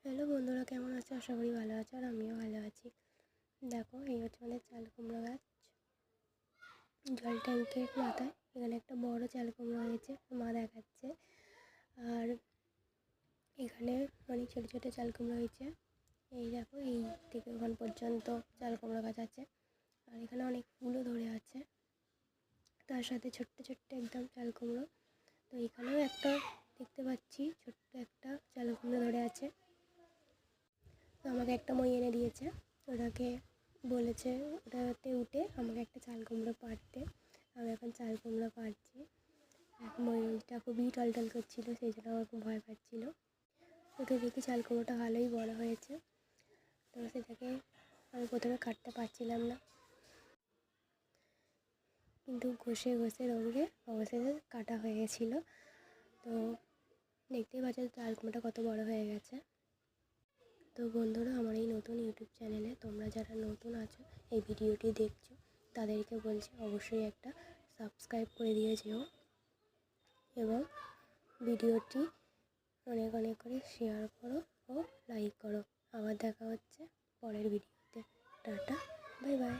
Hello বন্ধুরা, কেমন আছো? আশা করি ভালো আছো, আর আমিও ভালো আছি। দেখো, এই হচ্ছে আমাদের চাল কুমড়ো গাছ। জল ট্যাঙ্কের মাথায় এখানে একটা বড় চাল কুমড়ো হয়েছে, মা দেখাচ্ছে। আর এখানে অনেক ছোটো ছোটো চাল কুমড়ো হয়েছে। এই দেখো, এই থেকে ওখান পর্যন্ত চাল কুমড়ো গাছ আছে। আর এখানে অনেক ফুলও ধরে আছে, তার সাথে ছোট্ট ছোট্ট একদম চাল কুমড়ো। তো এখানেও একটা দেখতে পাচ্ছি, ছোট্ট একটা চাল কুমড়ো ধরে আছে। তো আমাকে একটা মই এনে দিয়েছে, ওটাকে বলেছে ওটাতে উঠে আমাকে একটা চাল কুমড়ো পাড়তে। আমি এখন চাল কুমড়ো পাড়ছি। ময়ূরটা খুবই টলটল করছিলো, সেই জন্য আমার খুব ভয় পাচ্ছিলো। ওটা দেখি চাল কুমড়োটা ভালোই বড় হয়েছে। তো সেটাকে আমি প্রথমে কাটতে পারছিলাম না, কিন্তু ঘষে ঘষে রঙে অবশেষে কাটা হয়ে গেছিলো। তো দেখতেই পাচ্ছ চাল কুমড়োটা কত বড় হয়ে গেছে। তো বন্ধুরা, আমার এই নতুন ইউটিউব চ্যানেলে তোমরা যারা নতুন আছো, এই ভিডিওটি দেখছো, তাদেরকে বলছি অবশ্যই একটা সাবস্ক্রাইব করে দিয়ে যেও, এবং ভিডিওটি অনেক অনেক করে শেয়ার করো ও লাইক করো। আবার দেখা হচ্ছে পরের ভিডিওতে। Tata, bye bye.